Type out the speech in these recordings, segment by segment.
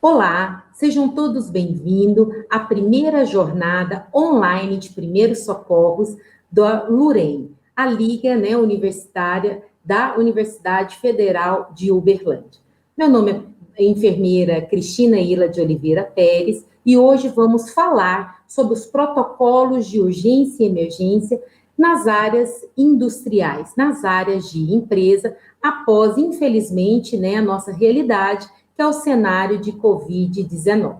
Olá, sejam todos bem-vindos à primeira jornada online de primeiros socorros da LUREM, a Liga Universitária da Universidade Federal de Uberlândia. Meu nome é enfermeira Cristina Ila de Oliveira Pérez e hoje vamos falar sobre os protocolos de urgência e emergência nas áreas industriais, nas áreas de empresa, após, infelizmente, a nossa realidade, que é o cenário de Covid-19.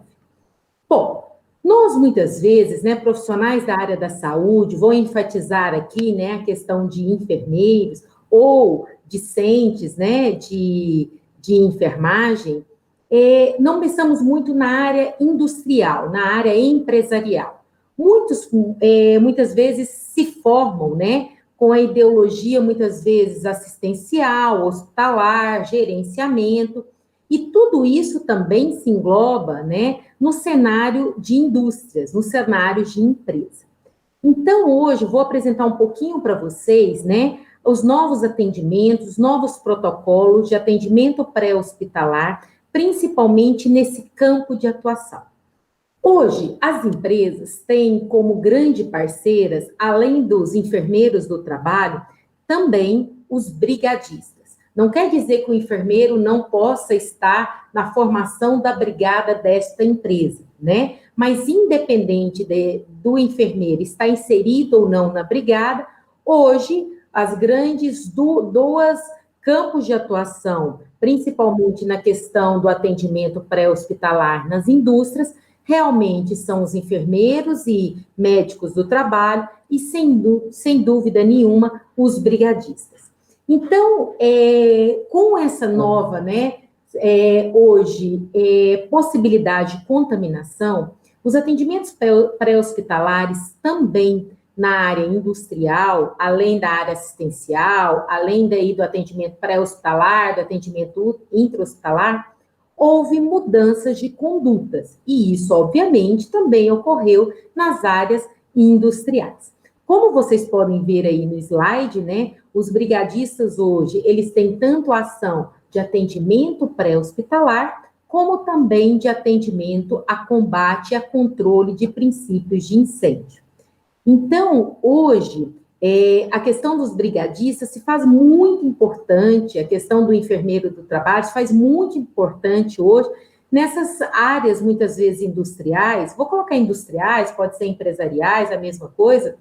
Bom, nós muitas vezes, profissionais da área da saúde, vou enfatizar aqui, a questão de enfermeiros ou discentes, de enfermagem, não pensamos muito na área industrial, na área empresarial. Muitas vezes se formam, com a ideologia, muitas vezes assistencial, hospitalar, gerenciamento, e tudo isso também se engloba, no cenário de indústrias, no cenário de empresa. Então, hoje, eu vou apresentar um pouquinho para vocês, os novos atendimentos, os novos protocolos de atendimento pré-hospitalar, principalmente nesse campo de atuação. Hoje, as empresas têm como grande parceiras, além dos enfermeiros do trabalho, também os brigadistas. Não quer dizer que o enfermeiro não possa estar na formação da brigada desta empresa, Mas independente do enfermeiro estar inserido ou não na brigada, hoje as grandes duas campos de atuação, principalmente na questão do atendimento pré-hospitalar nas indústrias, realmente são os enfermeiros e médicos do trabalho e, sem dúvida nenhuma, os brigadistas. Então, com essa nova, hoje, possibilidade de contaminação, os atendimentos pré-hospitalares também na área industrial, além da área assistencial, além daí do atendimento pré-hospitalar, do atendimento intra-hospitalar, houve mudanças de condutas, e isso, obviamente, também ocorreu nas áreas industriais. Como vocês podem ver aí no slide, os brigadistas hoje, eles têm tanto a ação de atendimento pré-hospitalar, como também de atendimento a combate e a controle de princípios de incêndio. Então, hoje, a questão dos brigadistas se faz muito importante, a questão do enfermeiro do trabalho se faz muito importante hoje, nessas áreas, muitas vezes, industriais, vou colocar industriais, pode ser empresariais, a mesma coisa,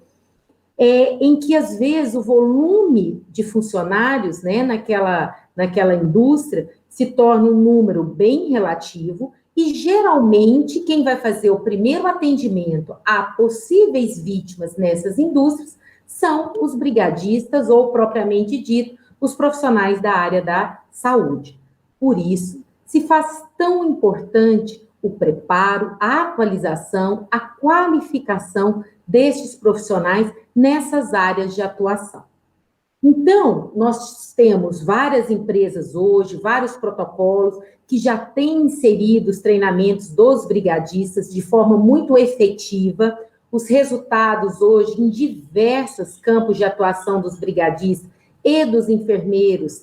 em que, às vezes, o volume de funcionários, naquela indústria, se torna um número bem relativo, e, geralmente, quem vai fazer o primeiro atendimento a possíveis vítimas nessas indústrias são os brigadistas, ou, propriamente dito, os profissionais da área da saúde. Por isso, se faz tão importante o preparo, a atualização, a qualificação destes profissionais nessas áreas de atuação. Então, nós temos várias empresas hoje, vários protocolos que já têm inserido os treinamentos dos brigadistas de forma muito efetiva. Os resultados hoje em diversos campos de atuação dos brigadistas e dos enfermeiros,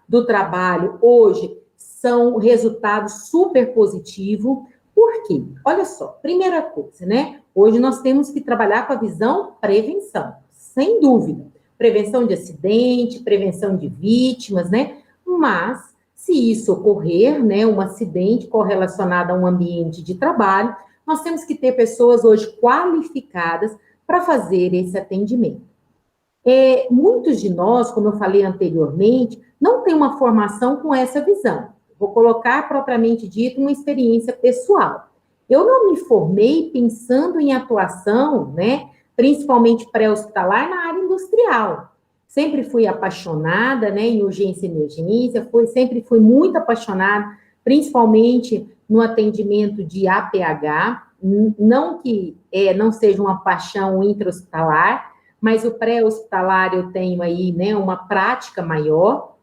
do trabalho, hoje são resultados super positivos. Por quê? Olha só, primeira coisa, hoje nós temos que trabalhar com a visão prevenção, sem dúvida. Prevenção de acidente, prevenção de vítimas, Mas, se isso ocorrer, um acidente correlacionado a um ambiente de trabalho, nós temos que ter pessoas hoje qualificadas para fazer esse atendimento. Muitos de nós, como eu falei anteriormente, não tem uma formação com essa visão. Vou colocar, propriamente dito, uma experiência pessoal. Eu não me formei pensando em atuação, principalmente pré-hospitalar, na área industrial. Sempre fui apaixonada, em urgência e emergência, sempre fui muito apaixonada, principalmente no atendimento de APH, não que não seja uma paixão intra-hospitalar, mas o pré-hospitalar eu tenho aí, uma prática maior,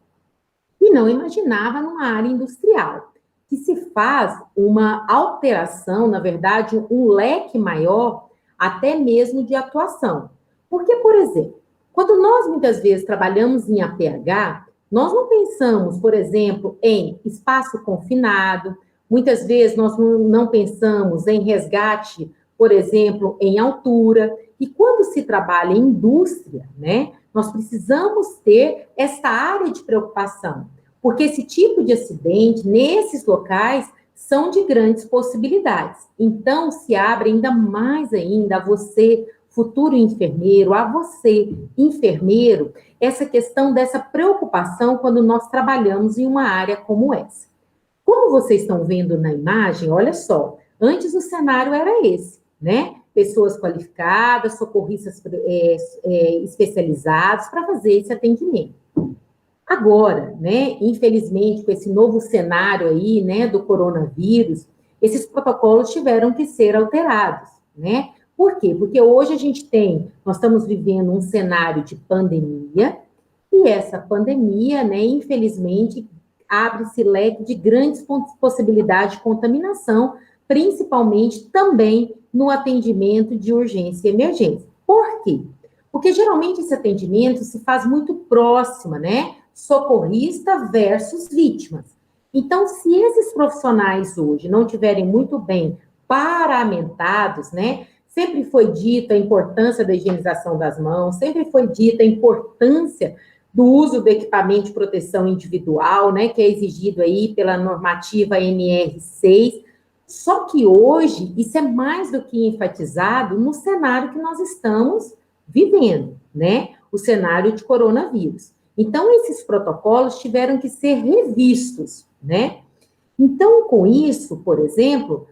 e não imaginava numa área industrial, que se faz uma alteração, na verdade, um leque maior, até mesmo de atuação. Porque, por exemplo, quando nós muitas vezes trabalhamos em APH, nós não pensamos, por exemplo, em espaço confinado, Muitas vezes nós não pensamos em resgate, por exemplo, em altura. E quando se trabalha em indústria, né, nós precisamos ter essa área de preocupação, porque esse tipo de acidente, nesses locais, são de grandes possibilidades. Então, se abre ainda mais ainda a você, futuro enfermeiro, a você, enfermeiro, essa questão dessa preocupação quando nós trabalhamos em uma área como essa. Como vocês estão vendo na imagem, olha só, antes o cenário era esse, né? Pessoas qualificadas, socorristas especializados para fazer esse atendimento. Agora, né, infelizmente, com esse novo cenário aí, né, do coronavírus, esses protocolos tiveram que ser alterados, né? Por quê? Porque hoje nós estamos vivendo um cenário de pandemia, e essa pandemia, né, infelizmente, abre-se leque de grandes possibilidades de contaminação, principalmente também no atendimento de urgência e emergência. Por quê? Porque geralmente esse atendimento se faz muito próximo, né? Socorrista versus vítimas. Então, se esses profissionais hoje não tiverem muito bem paramentados, né? Sempre foi dita a importância da higienização das mãos, sempre foi dita a importância do uso do equipamento de proteção individual, né? Que é exigido aí pela normativa NR6. Só que hoje, isso é mais do que enfatizado no cenário que nós estamos vivendo, né? O cenário de coronavírus. Então, esses protocolos tiveram que ser revistos, né? Então, com isso, por exemplo,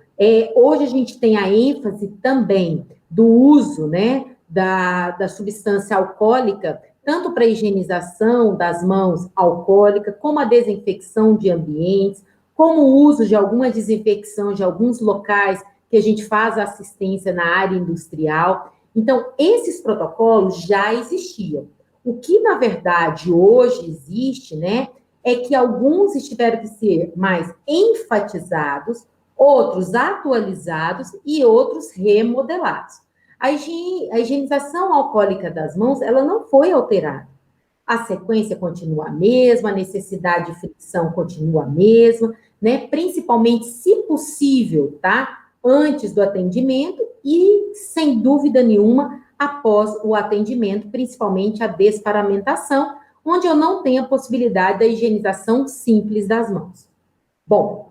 hoje a gente tem a ênfase também do uso, né, da substância alcoólica, tanto para a higienização das mãos alcoólica, como a desinfecção de ambientes, como o uso de alguma desinfecção de alguns locais que a gente faz assistência na área industrial. Então, esses protocolos já existiam. O que, na verdade, hoje existe, né, é que alguns tiveram que ser mais enfatizados, outros atualizados e outros remodelados. A higienização alcoólica das mãos, ela não foi alterada. A sequência continua a mesma, a necessidade de fricção continua a mesma, né, principalmente, se possível, tá, antes do atendimento e, sem dúvida nenhuma, após o atendimento, principalmente a desparamentação, onde eu não tenho a possibilidade da higienização simples das mãos. Bom,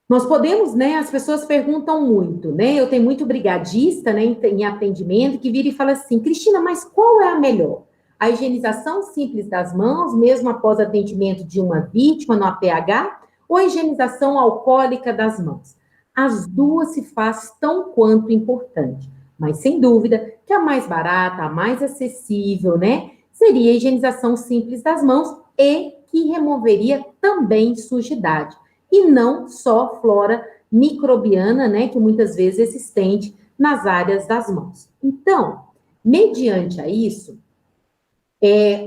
nós podemos, né, as pessoas perguntam muito, né, eu tenho muito brigadista, né, em atendimento, que vira e fala assim, Cristina, mas qual é a melhor? A higienização simples das mãos, mesmo após atendimento de uma vítima no APH, ou a higienização alcoólica das mãos? As duas se faz tão quanto importante, mas sem dúvida que a mais barata, a mais acessível, né, seria a higienização simples das mãos e que removeria também sujidade, e não só flora microbiana, né, que muitas vezes é existente nas áreas das mãos. Então, mediante a isso,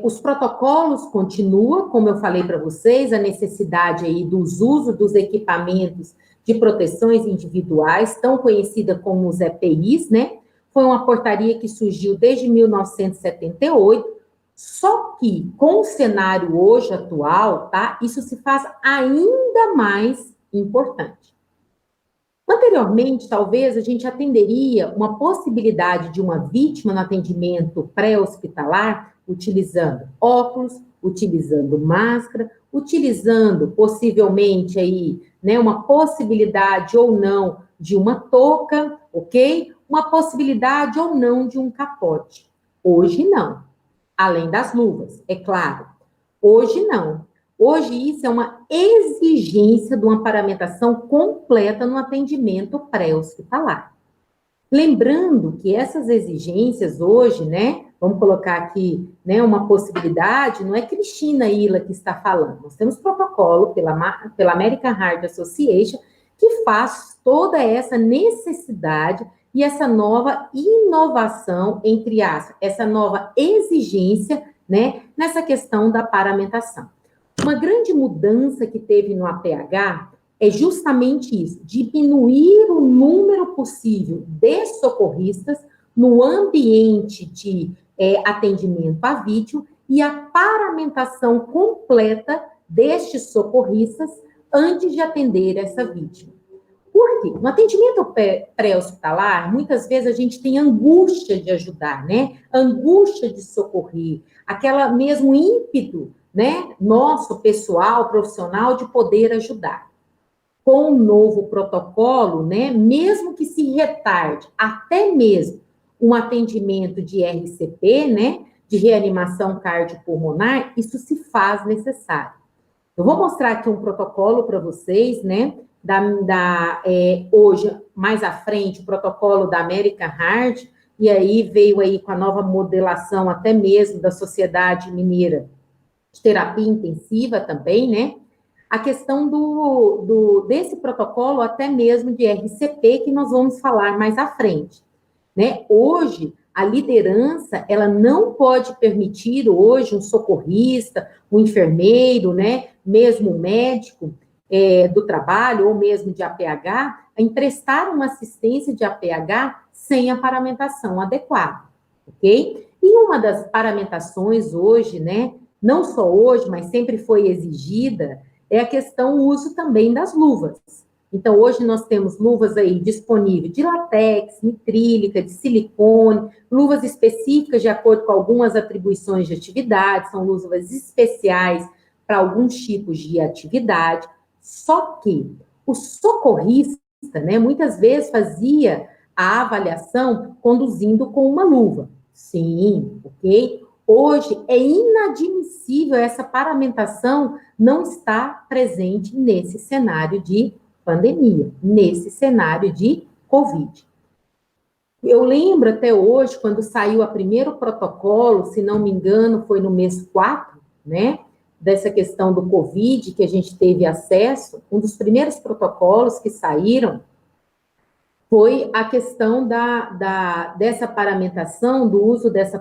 os protocolos continuam, como eu falei para vocês, a necessidade aí dos usos dos equipamentos de proteções individuais, tão conhecida como os EPIs, né? Foi uma portaria que surgiu desde 1978, só que com o cenário hoje atual, tá? Isso se faz ainda mais importante. Anteriormente, talvez a gente atenderia uma possibilidade de uma vítima no atendimento pré-hospitalar utilizando óculos, utilizando máscara, utilizando possivelmente aí, né, uma possibilidade ou não de uma touca, ok? Uma possibilidade ou não de um capote. Hoje não. Além das luvas, é claro. Hoje não. Hoje isso é uma exigência de uma paramentação completa no atendimento pré-hospitalar. Lembrando que essas exigências hoje, né, vamos colocar aqui, né, uma possibilidade, não é Cristina Ila que está falando, nós temos protocolo pela American Heart Association que faz toda essa necessidade e essa nova inovação, entre aspas, essa nova exigência, né, nessa questão da paramentação. Uma grande mudança que teve no APH é justamente isso, diminuir o número possível de socorristas no ambiente de atendimento à vítima e a paramentação completa destes socorristas antes de atender essa vítima. Por quê? No atendimento pré-hospitalar, muitas vezes a gente tem angústia de ajudar, né? Angústia de socorrer, aquela mesmo ímpeto, né? Nosso pessoal, profissional, de poder ajudar. Com o novo protocolo, né? Mesmo que se retarde até mesmo um atendimento de RCP, né? De reanimação cardiopulmonar, isso se faz necessário. Eu vou mostrar aqui um protocolo para vocês, né? Hoje, mais à frente, o protocolo da American Heart, e aí veio aí com a nova modelação até mesmo da Sociedade Mineira de Terapia Intensiva também, né? A questão desse protocolo, até mesmo de RCP, que nós vamos falar mais à frente, né? Hoje, a liderança, ela não pode permitir hoje um socorrista, um enfermeiro, né? Mesmo um médico, do trabalho, ou mesmo de APH, a emprestar uma assistência de APH sem a paramentação adequada, ok? E uma das paramentações hoje, né, não só hoje, mas sempre foi exigida, é a questão, o uso também das luvas. Então, hoje nós temos luvas aí disponíveis de látex, nitrílica, de silicone, luvas específicas de acordo com algumas atribuições de atividade, são luvas especiais para alguns tipos de atividade. Só que o socorrista, né, muitas vezes fazia a avaliação conduzindo com uma luva. Sim, ok? Hoje é inadmissível essa paramentação não estar presente nesse cenário de pandemia, nesse cenário de Covid. Eu lembro até hoje, quando saiu o primeiro protocolo, se não me engano, foi no mês 4, né? Dessa questão do Covid, que a gente teve acesso, um dos primeiros protocolos que saíram foi a questão dessa paramentação, do uso dessa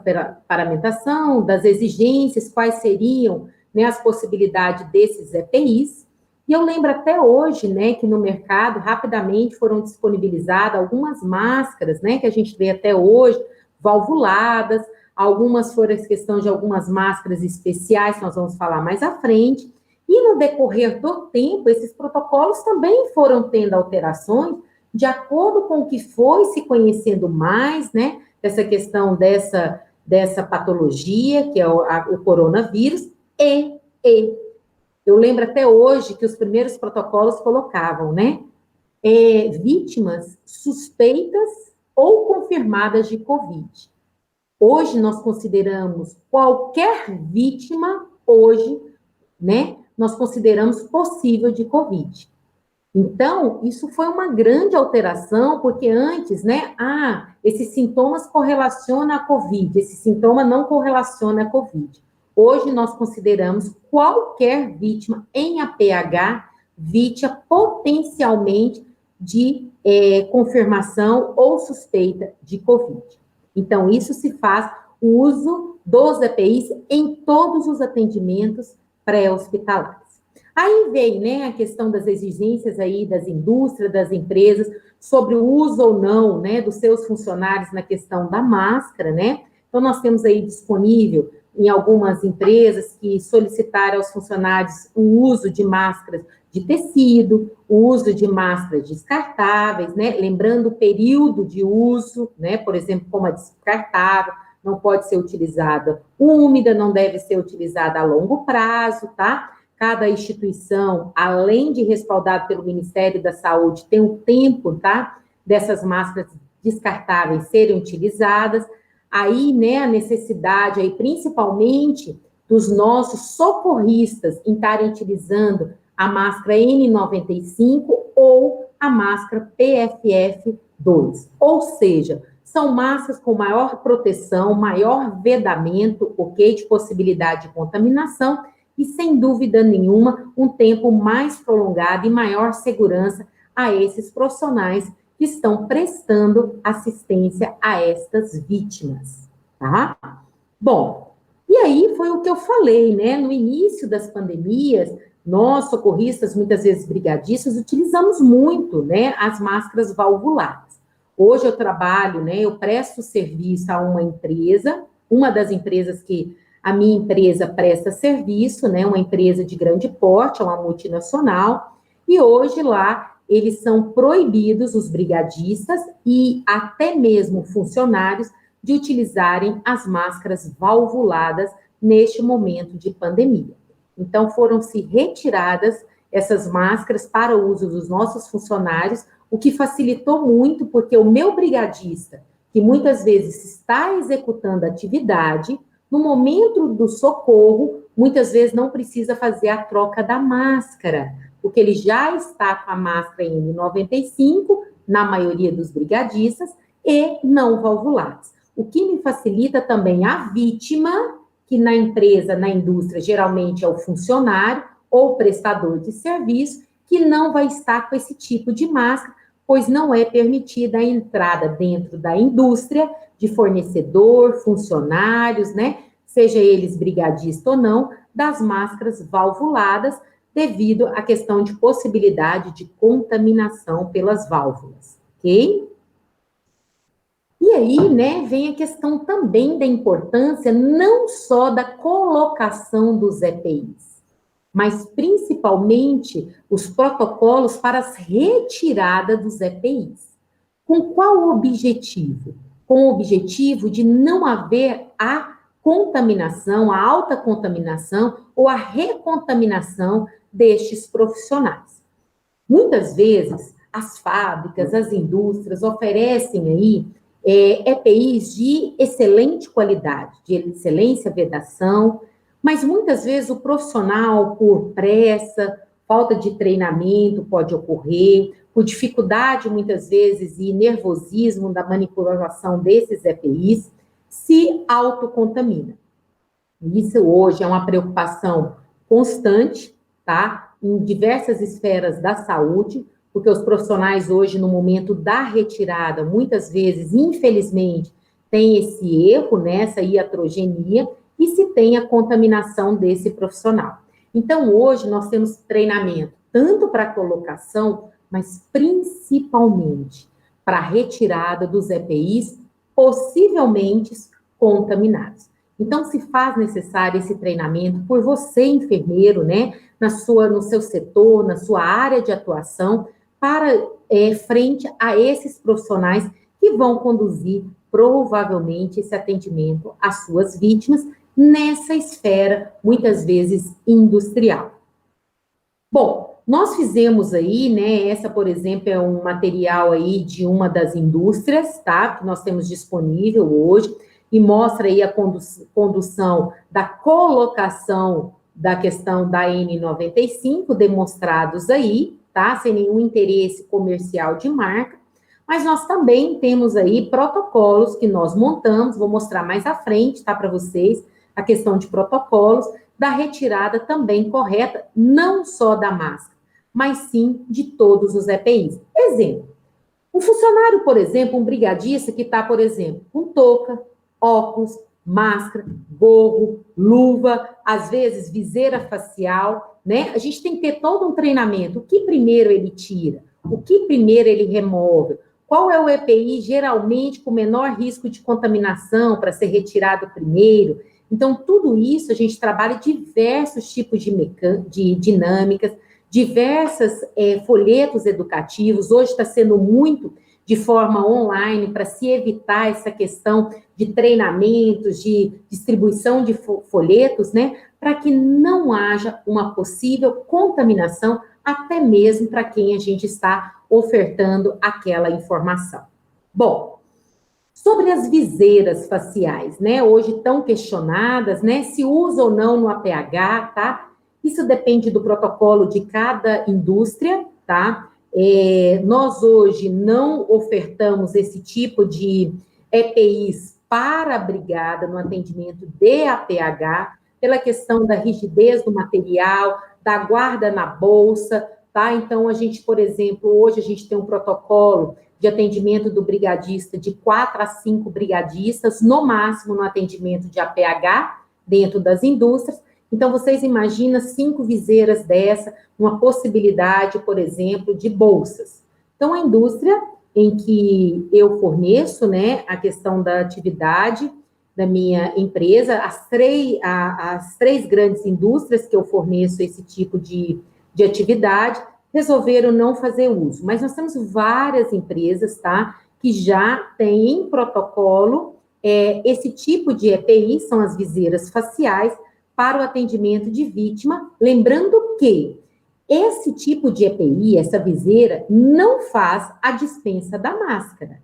paramentação, das exigências, quais seriam, né, as possibilidades desses EPIs. E eu lembro até hoje, né, que no mercado, rapidamente foram disponibilizadas algumas máscaras, né, que a gente vê até hoje, valvuladas, algumas foram a questão de algumas máscaras especiais, que nós vamos falar mais à frente, e no decorrer do tempo, esses protocolos também foram tendo alterações, de acordo com o que foi se conhecendo mais, né, dessa questão dessa patologia, que é o coronavírus, e eu lembro até hoje que os primeiros protocolos colocavam, né, vítimas suspeitas ou confirmadas de Covid. Hoje nós consideramos qualquer vítima, hoje, né, nós consideramos possível de Covid. Então, isso foi uma grande alteração, porque antes, né, esses sintomas correlacionam a Covid, esse sintoma não correlaciona a Covid. Hoje nós consideramos qualquer vítima em APH vítima potencialmente de confirmação ou suspeita de Covid. Então, isso se faz o uso dos EPIs em todos os atendimentos pré-hospitalares. Aí vem, né, a questão das exigências aí das indústrias, das empresas, sobre o uso ou não, né, dos seus funcionários na questão da máscara, né? Então, nós temos aí disponível em algumas empresas que solicitaram aos funcionários o uso de máscaras de tecido, o uso de máscaras descartáveis, né? Lembrando o período de uso, né? Por exemplo, como a descartável, não pode ser utilizada úmida, não deve ser utilizada a longo prazo, tá? Cada instituição, além de respaldado pelo Ministério da Saúde, tem um tempo, tá? Dessas máscaras descartáveis serem utilizadas. Aí, né, a necessidade aí, principalmente dos nossos socorristas em estarem utilizando a máscara N95 ou a máscara PFF2. Ou seja, são máscaras com maior proteção, maior vedamento, ok? De possibilidade de contaminação e, sem dúvida nenhuma, um tempo mais prolongado e maior segurança a esses profissionais que estão prestando assistência a estas vítimas, tá? Bom, e aí foi o que eu falei, né? No início das pandemias, nós, socorristas, muitas vezes brigadistas, utilizamos muito, né, as máscaras valvuladas. Hoje eu trabalho, né, eu presto serviço a uma empresa, uma das empresas que a minha empresa presta serviço, né, uma empresa de grande porte, é uma multinacional, E hoje lá eles são proibidos, os brigadistas e até mesmo funcionários, de utilizarem as máscaras valvuladas neste momento de pandemia. Então foram-se retiradas essas máscaras para o uso dos nossos funcionários, o que facilitou muito, porque o meu brigadista, que muitas vezes está executando a atividade, no momento do socorro, muitas vezes não precisa fazer a troca da máscara, porque ele já está com a máscara N95, na maioria dos brigadistas, e não valvulados. O que me facilita também a vítima, que na empresa, na indústria, geralmente é o funcionário ou prestador de serviço, que não vai estar com esse tipo de máscara, pois não é permitida a entrada dentro da indústria de fornecedor, funcionários, né? Seja eles brigadista ou não, das máscaras valvuladas, devido à questão de possibilidade de contaminação pelas válvulas, ok? E aí, né, vem a questão também da importância não só da colocação dos EPIs, mas principalmente os protocolos para a retirada dos EPIs. Com qual objetivo? Com o objetivo de não haver a contaminação, a alta contaminação ou a recontaminação destes profissionais. Muitas vezes, as fábricas, as indústrias oferecem aí EPIs de excelente qualidade, de excelência vedação, mas muitas vezes o profissional, por pressa, falta de treinamento pode ocorrer, por dificuldade muitas vezes e nervosismo da manipulação desses EPIs, se autocontamina. Isso hoje é uma preocupação constante, tá? Em diversas esferas da saúde, porque os profissionais hoje, no momento da retirada, muitas vezes, infelizmente, tem esse erro, né, essa iatrogenia, e se tem a contaminação desse profissional. Então, hoje, nós temos treinamento tanto para a colocação, mas principalmente para a retirada dos EPIs possivelmente contaminados. Então, se faz necessário esse treinamento por você, enfermeiro, né, no seu setor, na sua área de atuação, para frente a esses profissionais que vão conduzir provavelmente esse atendimento às suas vítimas nessa esfera, muitas vezes, industrial. Bom, nós fizemos aí, né, essa, por exemplo, é um material aí de uma das indústrias, tá, que nós temos disponível hoje, e mostra aí a condução da colocação da questão da N95, demonstrados aí, tá? Sem nenhum interesse comercial de marca, mas nós também temos aí protocolos que nós montamos, vou mostrar mais à frente, tá, para vocês, a questão de protocolos da retirada também correta, não só da máscara, mas sim de todos os EPIs. Exemplo, um funcionário, por exemplo, um brigadista que está, por exemplo, com touca, óculos, máscara, gorro, luva, às vezes viseira facial, né? A gente tem que ter todo um treinamento. O que primeiro ele tira? O que primeiro ele remove? Qual é o EPI geralmente com menor risco de contaminação para ser retirado primeiro? Então, tudo isso a gente trabalha diversos tipos de dinâmicas, diversos folhetos educativos. Hoje está sendo muito de forma online, para se evitar essa questão de treinamentos, de distribuição de folhetos, né, para que não haja uma possível contaminação, até mesmo para quem a gente está ofertando aquela informação. Bom, sobre as viseiras faciais, né, hoje tão questionadas, né, se usa ou não no APH, tá? Isso depende do protocolo de cada indústria, tá? Nós hoje não ofertamos esse tipo de EPIs para a brigada no atendimento de APH, pela questão da rigidez do material, da guarda na bolsa, tá? Então, a gente, por exemplo, hoje a gente tem um protocolo de atendimento do brigadista de 4 a 5 brigadistas, no máximo no atendimento de APH, dentro das indústrias. Então, vocês imaginam 5 viseiras dessa, uma possibilidade, por exemplo, de bolsas. Então, a indústria em que eu forneço, né, a questão da atividade da minha empresa, as três grandes indústrias que eu forneço esse tipo de atividade, resolveram não fazer uso. Mas nós temos várias empresas, tá, que já têm em protocolo esse tipo de EPI, são as viseiras faciais, para o atendimento de vítima, lembrando que esse tipo de EPI, essa viseira, não faz a dispensa da máscara,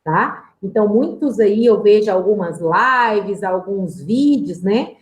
tá? Então, muitos aí, eu vejo algumas lives, alguns vídeos, né,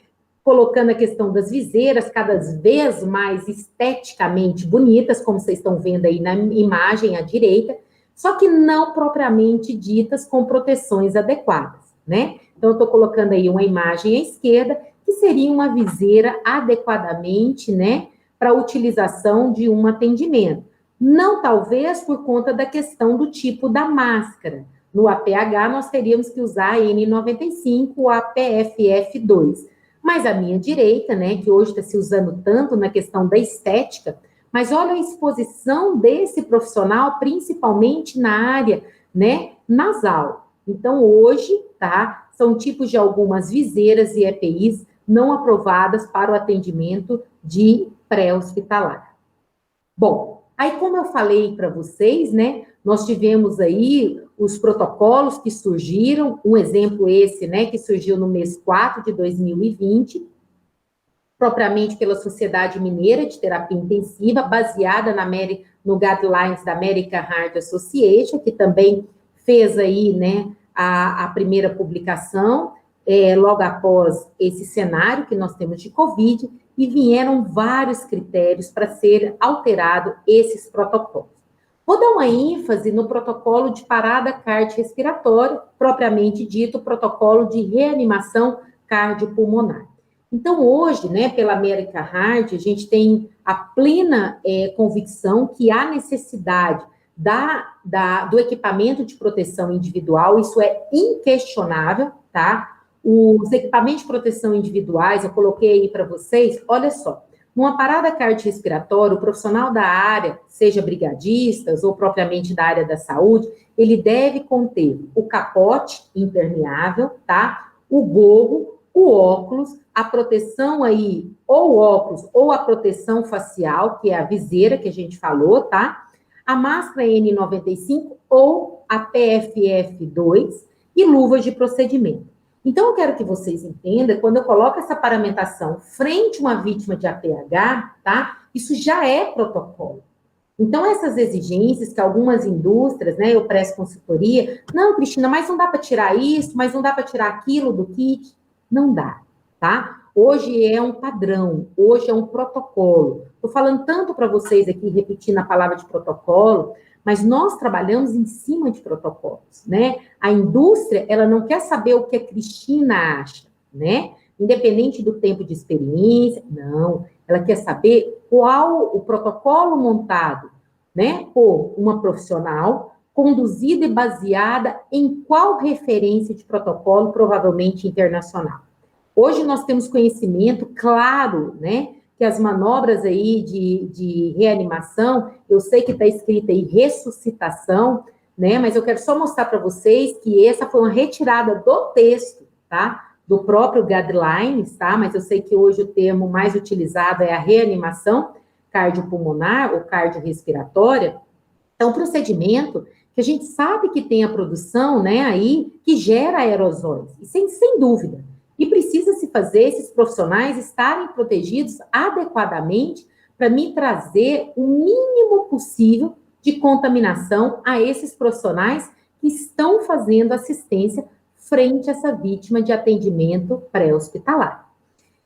colocando a questão das viseiras cada vez mais esteticamente bonitas, como vocês estão vendo aí na imagem à direita, só que não propriamente ditas com proteções adequadas, né? Então, eu estou colocando aí uma imagem à esquerda, que seria uma viseira adequadamente, né, para utilização de um atendimento. Não talvez por conta da questão do tipo da máscara. No APH, nós teríamos que usar a N95 ou a PFF2. Mas à minha direita, né, que hoje está se usando tanto na questão da estética, mas olha a exposição desse profissional, principalmente na área, né, nasal. Então, hoje, tá, são tipos de algumas viseiras e EPIs não aprovadas para o atendimento de pré-hospitalar. Bom, aí como eu falei para vocês, né, nós tivemos aí os protocolos que surgiram, um exemplo esse, né, que surgiu no mês 4 de 2020, propriamente pela Sociedade Mineira de Terapia Intensiva, baseada no Guidelines da American Heart Association, que também fez aí, né, a primeira publicação, logo após esse cenário que nós temos de Covid, e vieram vários critérios para ser alterado esses protocolos. Vou dar uma ênfase no protocolo de parada cardiorrespiratória, propriamente dito, protocolo de reanimação cardiopulmonar. Então, hoje, né, pela American Heart, a gente tem a plena convicção que há necessidade do equipamento de proteção individual, isso é inquestionável, tá? Os equipamentos de proteção individuais, eu coloquei aí para vocês, olha só, numa parada cardiorrespiratória, o profissional da área, seja brigadistas ou propriamente da área da saúde, ele deve conter o capote impermeável, tá? O gorro, o óculos, a proteção aí, ou o óculos, ou a proteção facial, que é a viseira que a gente falou, tá? A máscara N95 ou a PFF2 e luvas de procedimento. Então, eu quero que vocês entendam, quando eu coloco essa paramentação frente a uma vítima de APH, tá? Isso já é protocolo. Então, essas exigências que algumas indústrias, né, eu presto consultoria, não, Cristina, mas não dá para tirar isso, mas não dá para tirar aquilo do kit. Não dá, tá? Hoje é um padrão, hoje é um protocolo. Estou falando tanto para vocês aqui, repetindo a palavra de protocolo, mas nós trabalhamos em cima de protocolos, né? A indústria, ela não quer saber o que a Cristina acha, né? Independente do tempo de experiência, não. Ela quer saber qual o protocolo montado, né, por uma profissional, conduzida e baseada em qual referência de protocolo, provavelmente internacional. Hoje nós temos conhecimento claro, né, que as manobras aí de reanimação, eu sei que está escrito aí ressuscitação, né, mas eu quero só mostrar para vocês que essa foi uma retirada do texto, tá? Do próprio guidelines, tá? Mas eu sei que hoje o termo mais utilizado é a reanimação cardiopulmonar ou cardiorrespiratória. É um procedimento que a gente sabe que tem a produção, né, aí, que gera aerosóis, e sem dúvida. E precisa se fazer esses profissionais estarem protegidos adequadamente para me trazer o mínimo possível de contaminação a esses profissionais que estão fazendo assistência frente a essa vítima de atendimento pré-hospitalar.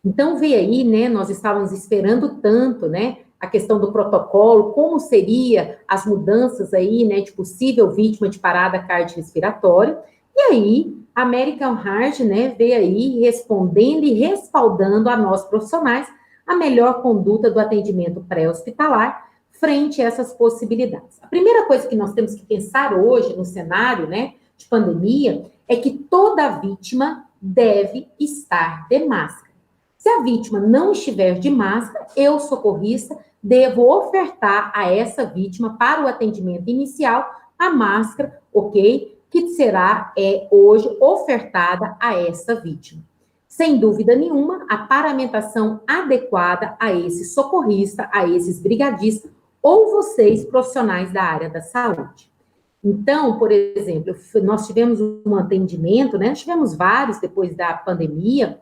Então, vê aí, né, nós estávamos esperando tanto, né, a questão do protocolo, como seria as mudanças aí, né, de possível vítima de parada cardiorrespiratória, e aí, a American Heart, né, veio aí respondendo e respaldando a nós profissionais a melhor conduta do atendimento pré-hospitalar frente a essas possibilidades. A primeira coisa que nós temos que pensar hoje no cenário, né, de pandemia, é que toda vítima deve estar de máscara. Se a vítima não estiver de máscara, eu, socorrista, devo ofertar a essa vítima, para o atendimento inicial, a máscara, ok? Que será hoje ofertada a essa vítima. Sem dúvida nenhuma, a paramentação adequada a esse socorrista, a esses brigadistas ou vocês, profissionais da área da saúde. Então, por exemplo, nós tivemos um atendimento, né? Tivemos vários depois da pandemia,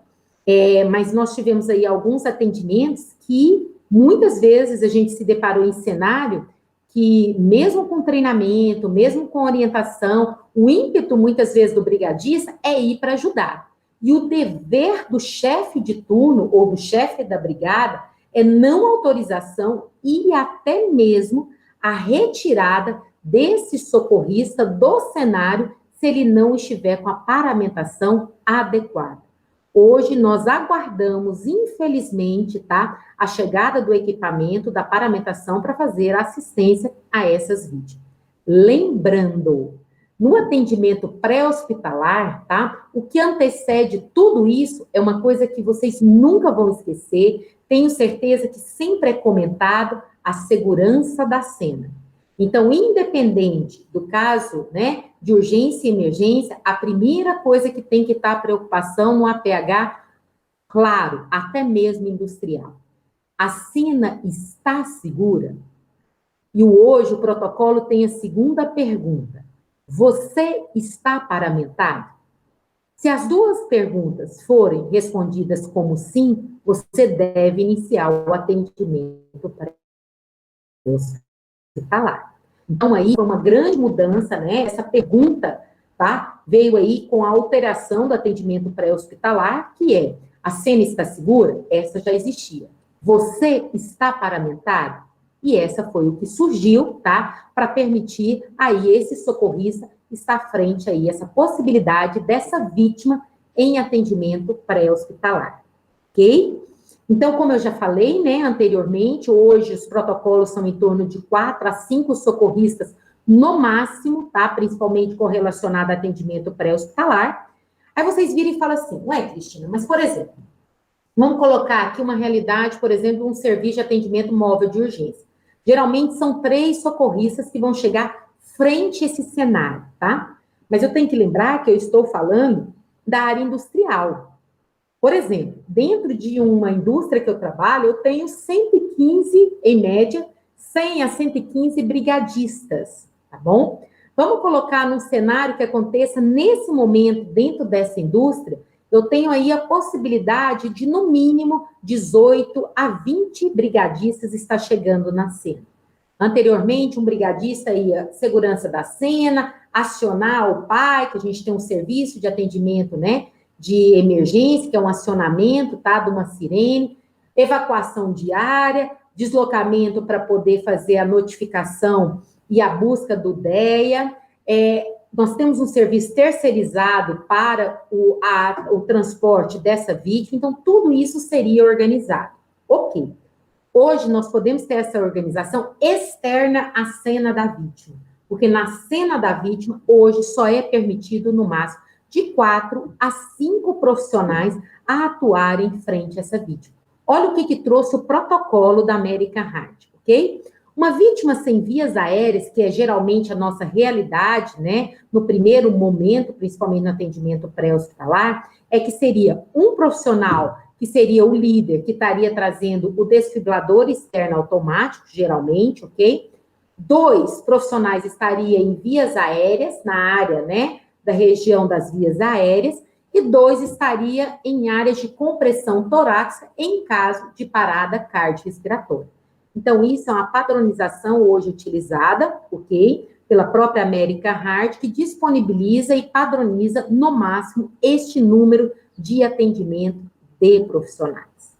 mas nós tivemos aí alguns atendimentos que muitas vezes a gente se deparou em cenário que, mesmo com treinamento, mesmo com orientação, o ímpeto muitas vezes do brigadista é ir para ajudar. E o dever do chefe de turno ou do chefe da brigada é não autorização e até mesmo a retirada desse socorrista do cenário se ele não estiver com a paramentação adequada. Hoje nós aguardamos, infelizmente, tá, a chegada do equipamento, da paramentação para fazer assistência a essas vítimas. Lembrando, no atendimento pré-hospitalar, tá, o que antecede tudo isso é uma coisa que vocês nunca vão esquecer, tenho certeza que sempre é comentado, a segurança da cena. Então, independente do caso, né, de urgência e emergência, a primeira coisa que tem que estar a preocupação no APH, claro, até mesmo industrial. A cena está segura? E hoje o protocolo tem a segunda pergunta. Você está paramentado? Se as duas perguntas forem respondidas como sim, você deve iniciar o atendimento pré-hospitalar. Então, aí, foi uma grande mudança, né? Essa pergunta, tá? Veio aí com a alteração do atendimento pré-hospitalar, que é, a cena está segura? Essa já existia. Você está paramentado? E essa foi o que surgiu, tá? Para permitir aí esse socorrista estar à frente aí, essa possibilidade dessa vítima em atendimento pré-hospitalar. Ok? Então, como eu já falei, né, anteriormente, hoje os protocolos são em torno de 4 a 5 socorristas no máximo, tá? Principalmente correlacionado a atendimento pré-hospitalar. Aí vocês viram e falam assim, ué, Cristina, mas, por exemplo, vamos colocar aqui uma realidade, por exemplo, um serviço de atendimento móvel de urgência. Geralmente são 3 socorristas que vão chegar frente a esse cenário, tá? Mas eu tenho que lembrar que eu estou falando da área industrial. Por exemplo, dentro de uma indústria que eu trabalho, eu tenho 115, em média, 100 a 115 brigadistas, tá bom? Vamos colocar num cenário que aconteça nesse momento, dentro dessa indústria, eu tenho aí a possibilidade de, no mínimo, 18 a 20 brigadistas estar chegando na cena. Anteriormente, um brigadista ia segurança da cena, acionar o PAI, que a gente tem um serviço de atendimento, né, de emergência, que é um acionamento, tá, de uma sirene, evacuação diária, deslocamento para poder fazer a notificação e a busca do DEA. Nós temos um serviço terceirizado para o transporte dessa vítima, então tudo isso seria organizado. Ok. Hoje nós podemos ter essa organização externa à cena da vítima, porque na cena da vítima, hoje só é permitido, no máximo, de 4 a 5 profissionais a atuarem frente a essa vítima. Olha o que trouxe o protocolo da American Heart, ok? Uma vítima sem vias aéreas, que é geralmente a nossa realidade, né, no primeiro momento, principalmente no atendimento pré-hospitalar, é que seria um profissional que seria o líder, que estaria trazendo o desfibrilador externo automático, geralmente, ok? 2 profissionais estariam em vias aéreas, na área, né, da região das vias aéreas, e 2 estaria em áreas de compressão torácica em caso de parada cardiorrespiratória. Então, isso é uma padronização hoje utilizada, ok? Pela própria American Heart, que disponibiliza e padroniza, no máximo, este número de atendimento de profissionais,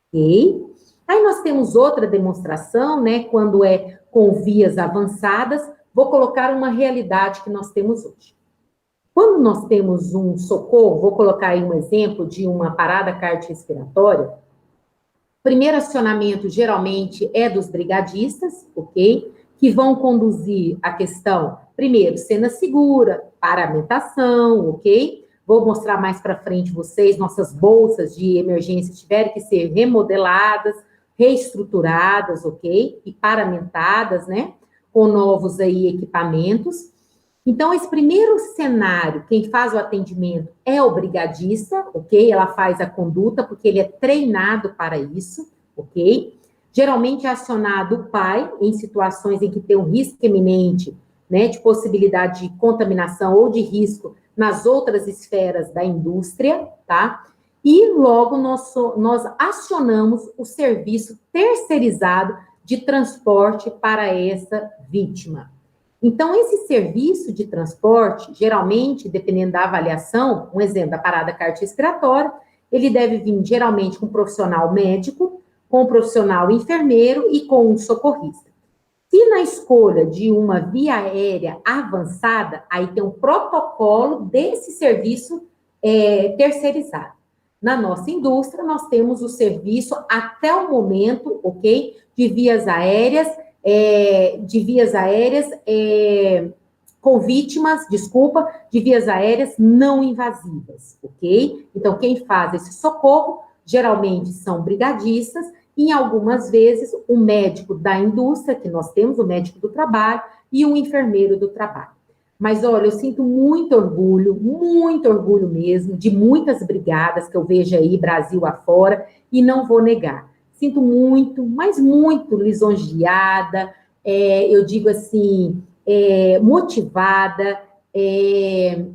ok? Aí nós temos outra demonstração, né, quando é com vias avançadas, vou colocar uma realidade que nós temos hoje. Quando nós temos um socorro, vou colocar aí um exemplo de uma parada cardiorrespiratória, o primeiro acionamento geralmente é dos brigadistas, ok? Que vão conduzir a questão, primeiro, cena segura, paramentação, ok? Vou mostrar mais para frente vocês, nossas bolsas de emergência tiveram que ser remodeladas, reestruturadas, ok? E paramentadas, né? Com novos aí equipamentos. Então, esse primeiro cenário, quem faz o atendimento é o brigadista, ok? Ela faz a conduta, porque ele é treinado para isso, ok? Geralmente é acionado o pai em situações em que tem um risco eminente, né, de possibilidade de contaminação ou de risco nas outras esferas da indústria, tá? E logo nós acionamos o serviço terceirizado de transporte para essa vítima. Então, esse serviço de transporte, geralmente, dependendo da avaliação, um exemplo da parada cardiorrespiratória, ele deve vir geralmente com um profissional médico, com um profissional enfermeiro e com um socorrista. Se na escolha de uma via aérea avançada, aí tem um protocolo desse serviço terceirizado. Na nossa indústria, nós temos o serviço até o momento, ok? De vias aéreas com vítimas, de vias aéreas não invasivas, ok? Então, quem faz esse socorro, geralmente são brigadistas, e em algumas vezes o médico da indústria, que nós temos, o médico do trabalho, e o enfermeiro do trabalho. Mas, olha, eu sinto muito orgulho mesmo, de muitas brigadas que eu vejo aí, Brasil afora, e não vou negar. Sinto muito, mas muito lisonjeada, eu digo assim, motivada.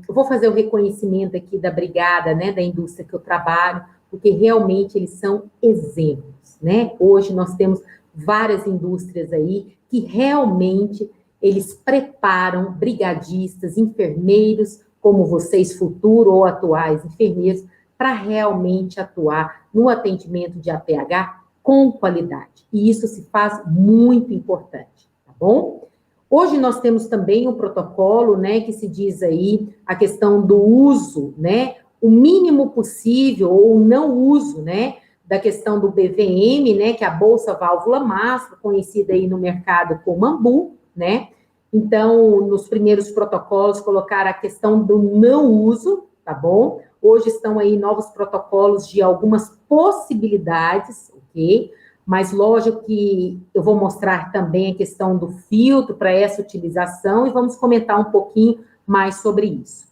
Vou fazer o reconhecimento aqui da brigada, né, da indústria que eu trabalho, porque realmente eles são exemplos, né? Hoje nós temos várias indústrias aí que realmente eles preparam brigadistas, enfermeiros, como vocês, futuro ou atuais enfermeiros, para realmente atuar no atendimento de APH com qualidade. E isso se faz muito importante, tá bom? Hoje nós temos também um protocolo, né, que se diz aí a questão do uso, né, o mínimo possível ou não uso, né, da questão do BVM, né, que é a bolsa válvula máscara, conhecida aí no mercado como AMBU, né? Então, nos primeiros protocolos, colocar a questão do não uso, tá bom? Hoje estão aí novos protocolos de algumas possibilidades, ok? Mas, lógico que eu vou mostrar também a questão do filtro para essa utilização e vamos comentar um pouquinho mais sobre isso.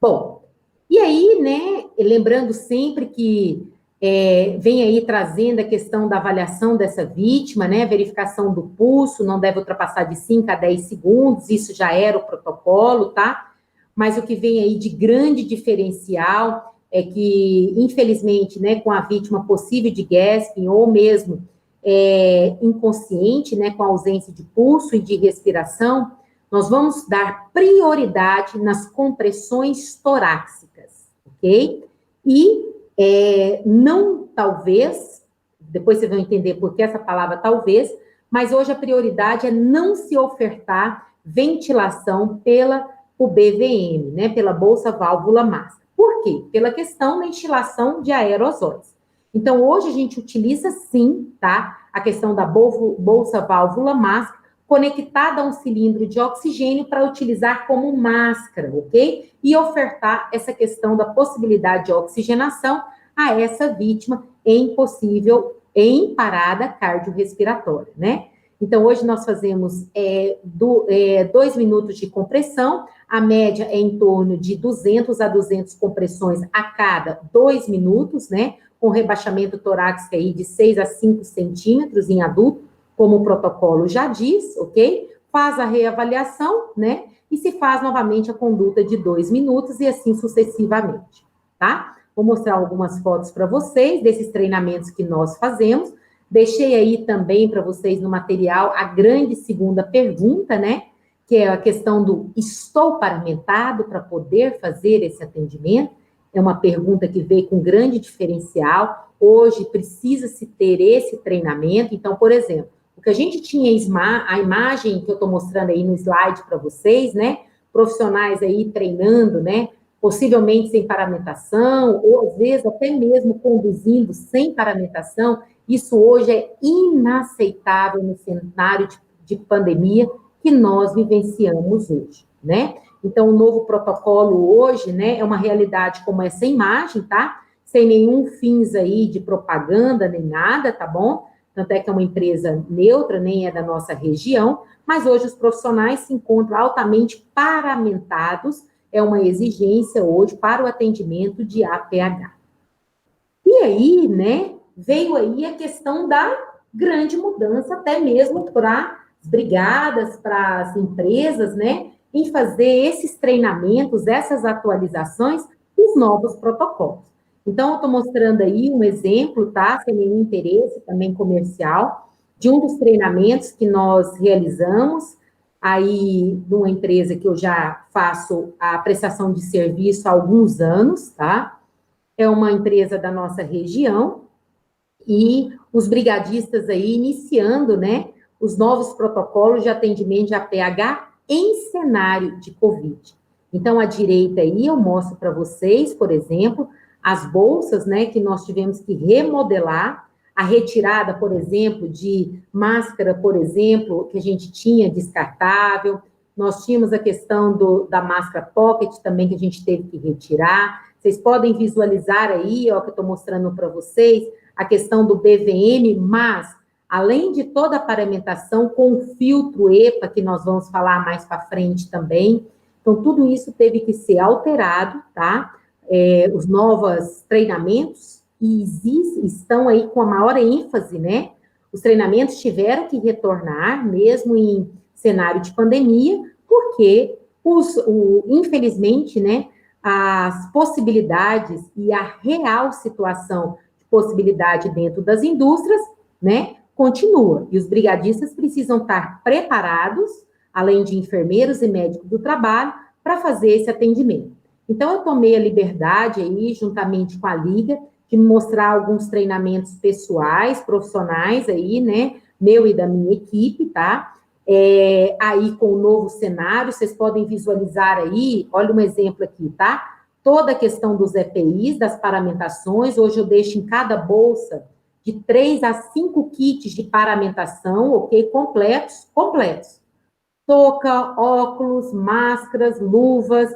Bom, e aí, né, lembrando sempre que vem aí trazendo a questão da avaliação dessa vítima, né, verificação do pulso, não deve ultrapassar de 5 a 10 segundos, isso já era o protocolo, tá? Mas o que vem aí de grande diferencial é que, infelizmente, né, com a vítima possível de gasping ou mesmo inconsciente, né, com ausência de pulso e de respiração, nós vamos dar prioridade nas compressões torácicas, ok? E não talvez, depois vocês vão entender por que essa palavra talvez, mas hoje a prioridade é não se ofertar ventilação o BVM, né, pela bolsa válvula máscara. Por quê? Pela questão da instalação de aerosóis. Então, hoje a gente utiliza sim, tá, a questão da bolsa válvula máscara conectada a um cilindro de oxigênio para utilizar como máscara, ok? E ofertar essa questão da possibilidade de oxigenação a essa vítima em parada cardiorrespiratória, né? Então, hoje nós fazemos 2 minutos de compressão, a média é em torno de 200 a 200 compressões a cada 2 minutos, né? Com rebaixamento torácico aí de 6 a 5 centímetros em adulto, como o protocolo já diz, ok? Faz a reavaliação, né? E se faz novamente a conduta de 2 minutos e assim sucessivamente, tá? Vou mostrar algumas fotos para vocês desses treinamentos que nós fazemos. Deixei aí também para vocês no material a grande segunda pergunta, né? Que é a questão do estou paramentado para poder fazer esse atendimento? É uma pergunta que veio com grande diferencial. Hoje precisa-se ter esse treinamento. Então, por exemplo, o que a gente tinha, a imagem que eu estou mostrando aí no slide para vocês, né? Profissionais aí treinando, né? Possivelmente sem paramentação, ou às vezes até mesmo conduzindo sem paramentação. Isso hoje é inaceitável no cenário de pandemia que nós vivenciamos hoje, né? Então, o novo protocolo hoje, né, é uma realidade como essa imagem, tá? Sem nenhum fins aí de propaganda nem nada, tá bom? Tanto é que é uma empresa neutra, nem é da nossa região, mas hoje os profissionais se encontram altamente paramentados, é uma exigência hoje para o atendimento de APH. E aí, né, veio aí a questão grande mudança, até mesmo para as brigadas, para as empresas, né, em fazer esses treinamentos, essas atualizações, dos novos protocolos. Então, eu estou mostrando aí um exemplo, tá, sem nenhum interesse também comercial, de um dos treinamentos que nós realizamos aí numa empresa que eu já faço a prestação de serviço há alguns anos, tá? É uma empresa da nossa região, e os brigadistas aí iniciando, né, os novos protocolos de atendimento de APH em cenário de Covid. Então, à direita aí eu mostro para vocês, por exemplo, as bolsas, né, que nós tivemos que remodelar, a retirada, por exemplo, de máscara, por exemplo, que a gente tinha descartável, nós tínhamos a questão da máscara pocket também, que a gente teve que retirar. Vocês podem visualizar aí, ó, que eu estou mostrando para vocês, a questão do BVM, mas, além de toda a paramentação com o filtro EPA, que nós vamos falar mais para frente também, então, tudo isso teve que ser alterado, tá? Os novos treinamentos estão aí com a maior ênfase, né? Os treinamentos tiveram que retornar, mesmo em cenário de pandemia, porque, infelizmente, né, as possibilidades e a real situação de possibilidade dentro das indústrias, né, continua. E os brigadistas precisam estar preparados, além de enfermeiros e médicos do trabalho, para fazer esse atendimento. Então, eu tomei a liberdade aí, juntamente com a Liga, de mostrar alguns treinamentos pessoais, profissionais aí, né, meu e da minha equipe, tá? Aí com o novo cenário, vocês podem visualizar aí, olha um exemplo aqui, tá? Toda a questão dos EPIs, das paramentações, hoje eu deixo em cada bolsa de 3 a 5 kits de paramentação, ok? Completos. Touca, óculos, máscaras, luvas,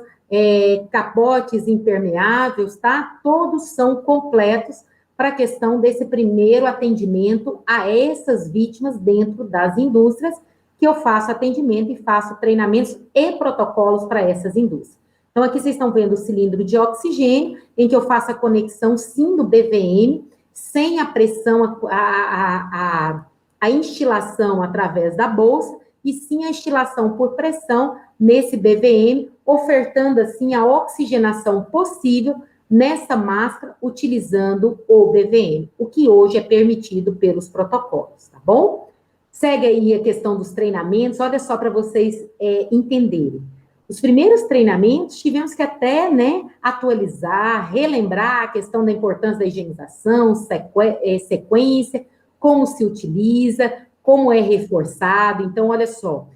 capotes impermeáveis, tá? Todos são completos para a questão desse primeiro atendimento a essas vítimas dentro das indústrias, que eu faço atendimento e faço treinamentos e protocolos para essas indústrias. Então, aqui vocês estão vendo o cilindro de oxigênio, em que eu faço a conexão, sim, do BVM, sem a pressão, a instilação através da bolsa, e sim a instilação por pressão nesse BVM, ofertando, assim, a oxigenação possível nessa máscara, utilizando o BVM, o que hoje é permitido pelos protocolos, tá bom? Segue aí a questão dos treinamentos, olha só para vocês entenderem. Os primeiros treinamentos tivemos que até, né, atualizar, relembrar a questão da importância da higienização, sequência, como se utiliza, como é reforçado. Então, olha só,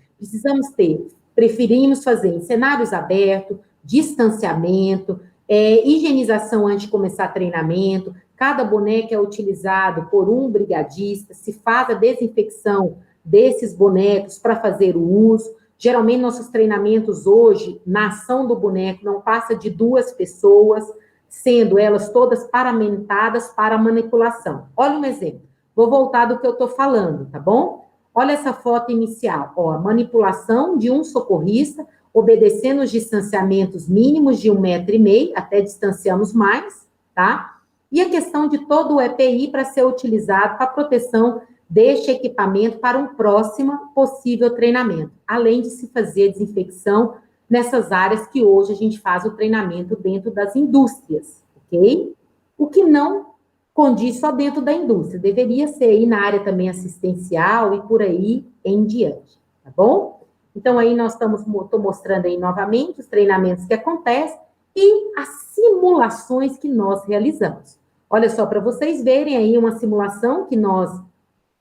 preferimos fazer em cenários abertos, distanciamento, higienização antes de começar treinamento, cada boneco é utilizado por um brigadista, se faz a desinfecção desses bonecos para fazer o uso. Geralmente, nossos treinamentos hoje, na ação do boneco, não passa de 2 pessoas, sendo elas todas paramentadas para manipulação. Olha um exemplo. Vou voltar do que eu estou falando, tá bom? Olha essa foto inicial. Ó, a manipulação de um socorrista, obedecendo os distanciamentos mínimos de 1,5 m, até distanciamos mais, tá? E a questão de todo o EPI para ser utilizado para proteção deste equipamento para um próximo possível treinamento, além de se fazer desinfecção nessas áreas que hoje a gente faz o treinamento dentro das indústrias, ok? O que não condiz só dentro da indústria, deveria ser aí na área também assistencial e por aí em diante, tá bom? Então, aí nós estou mostrando aí novamente os treinamentos que acontecem e as simulações que nós realizamos. Olha só, para vocês verem aí uma simulação que nós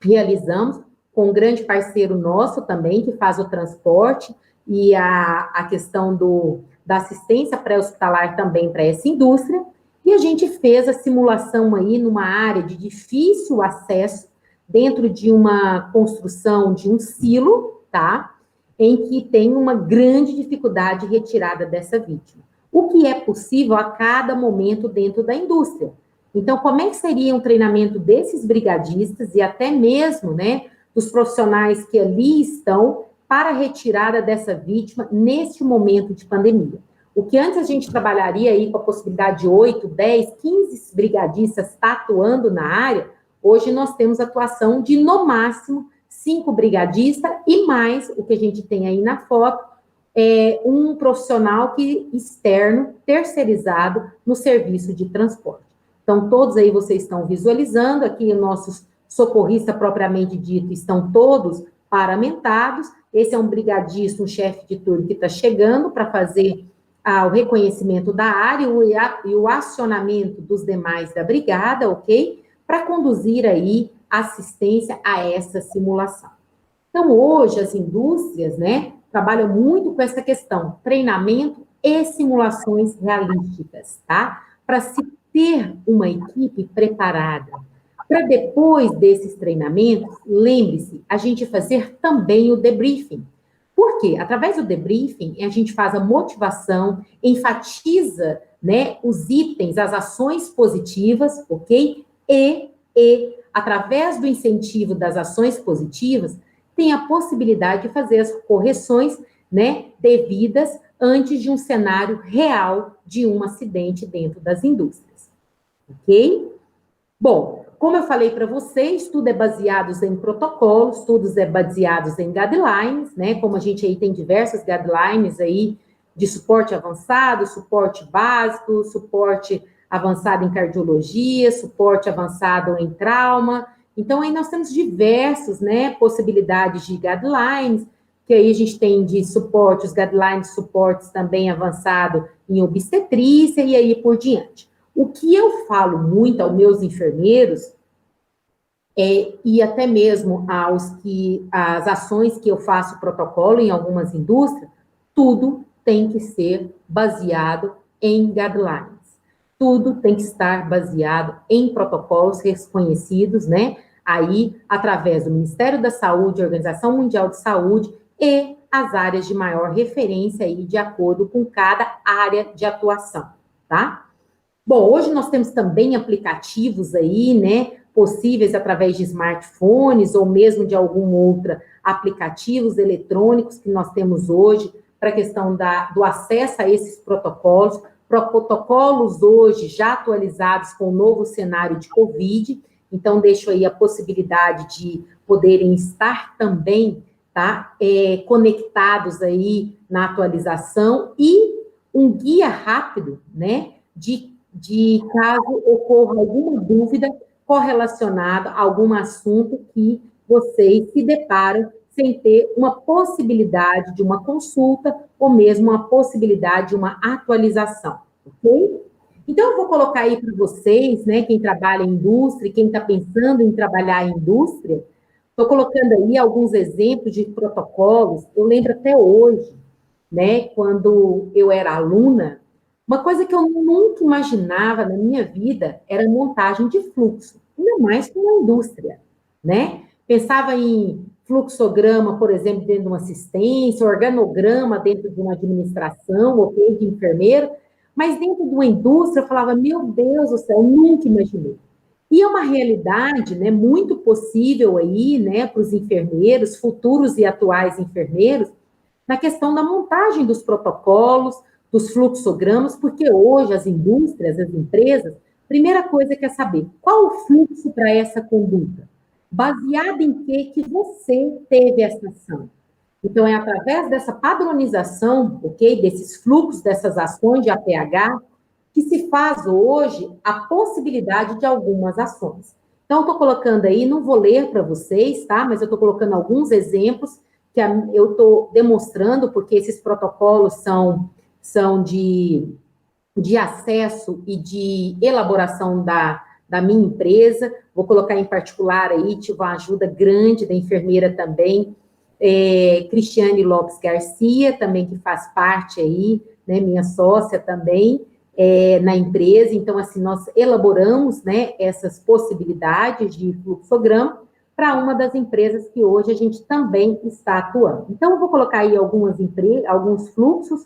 realizamos com um grande parceiro nosso também, que faz o transporte e a questão da assistência pré-hospitalar também para essa indústria, e a gente fez a simulação aí numa área de difícil acesso, dentro de uma construção de um silo, tá? Em que tem uma grande dificuldade de retirada dessa vítima. O que é possível a cada momento dentro da indústria. Então, como é que seria um treinamento desses brigadistas e até mesmo, né, dos profissionais que ali estão para a retirada dessa vítima neste momento de pandemia? O que antes a gente trabalharia aí com a possibilidade de 8, 10, 15 brigadistas atuando na área, Hoje nós temos atuação de, no máximo, 5 brigadistas e mais, o que a gente tem aí na foto, um profissional externo, terceirizado, no serviço de transporte. Então, todos aí vocês estão visualizando, aqui os nossos socorristas propriamente dito estão todos paramentados. Esse é um brigadista, um chefe de turno que está chegando para fazer o reconhecimento da área e o acionamento dos demais da brigada, ok? Para conduzir aí assistência a essa simulação. Então, hoje, as indústrias, né, trabalham muito com essa questão, treinamento e simulações realísticas, tá? Para se ter uma equipe preparada. Para depois desses treinamentos, lembre-se, a gente fazer também o debriefing. Por quê? Através do debriefing, a gente faz a motivação, enfatiza, né, os itens, as ações positivas, ok? E, através do incentivo das ações positivas, tem a possibilidade de fazer as correções, né, devidas antes de um cenário real de um acidente dentro das indústrias, ok? Bom, como eu falei para vocês, tudo é baseado em protocolos, tudo é baseado em guidelines, né? Como a gente aí tem diversas guidelines aí de suporte avançado, suporte básico, suporte avançado em cardiologia, suporte avançado em trauma. Então, aí nós temos diversas, né, possibilidades de guidelines, que aí a gente tem de suporte, os guidelines suportes também avançado em obstetrícia e aí por diante. O que eu falo muito aos meus enfermeiros, e até mesmo as ações que eu faço protocolo em algumas indústrias, tudo tem que ser baseado em guidelines. Tudo tem que estar baseado em protocolos reconhecidos, né? Aí, através do Ministério da Saúde, Organização Mundial de Saúde e as áreas de maior referência aí, de acordo com cada área de atuação, tá? Bom, hoje nós temos também aplicativos aí, né, possíveis através de smartphones ou mesmo de algum outro aplicativos eletrônicos que nós temos hoje para a questão do acesso a esses protocolos hoje já atualizados com o novo cenário de Covid, então deixo aí a possibilidade de poderem estar também, tá, conectados aí na atualização e um guia rápido, né, de caso ocorra alguma dúvida correlacionada a algum assunto que vocês se deparam sem ter uma possibilidade de uma consulta ou mesmo uma possibilidade de uma atualização, ok? Então, eu vou colocar aí para vocês, né, quem trabalha em indústria, quem está pensando em trabalhar em indústria, estou colocando aí alguns exemplos de protocolos, eu lembro até hoje, né, quando eu era aluna, uma coisa que eu nunca imaginava na minha vida era montagem de fluxo, ainda mais com a indústria, né? Pensava em fluxograma, por exemplo, dentro de uma assistência, organograma dentro de uma administração, ok, de enfermeiro, mas dentro de uma indústria eu falava, meu Deus do céu, nunca imaginei. E é uma realidade, né, muito possível aí, né, para os enfermeiros, futuros e atuais enfermeiros, na questão da montagem dos protocolos, dos fluxogramas, porque hoje as indústrias, as empresas, primeira coisa que é saber qual o fluxo para essa conduta, baseado em que você teve essa ação. Então, é através dessa padronização, ok, desses fluxos, dessas ações de APH, que se faz hoje a possibilidade de algumas ações. Então, estou colocando aí, não vou ler para vocês, tá? Mas eu estou colocando alguns exemplos que eu estou demonstrando, porque esses protocolos são de acesso e de elaboração da minha empresa. Vou colocar em particular aí, tive uma ajuda grande da enfermeira também, Cristiane Lopes Garcia, também que faz parte aí, né, minha sócia também, na empresa. Então, assim, nós elaboramos, né, essas possibilidades de fluxograma para uma das empresas que hoje a gente também está atuando. Então, eu vou colocar aí alguns fluxos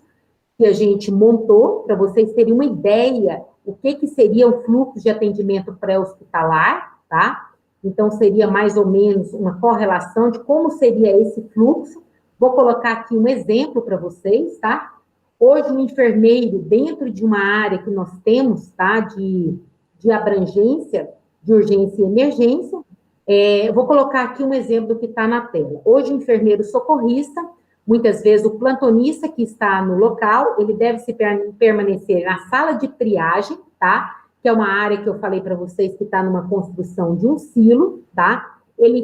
que a gente montou, para vocês terem uma ideia o que seria o fluxo de atendimento pré-hospitalar, tá? Então, seria mais ou menos uma correlação de como seria esse fluxo. Vou colocar aqui um exemplo para vocês, tá? Hoje, um enfermeiro, dentro de uma área que nós temos, tá? De abrangência, de urgência e emergência. Eu vou colocar aqui um exemplo do que está na tela. Hoje, o enfermeiro socorrista, muitas vezes o plantonista que está no local, ele deve se permanecer na sala de triagem, tá? Que é uma área que eu falei para vocês que está numa construção de um silo, tá?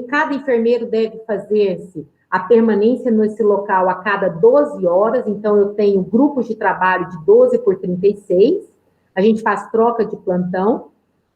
Cada enfermeiro deve fazer-se a permanência nesse local a cada 12 horas, então eu tenho grupos de trabalho de 12 por 36, a gente faz troca de plantão,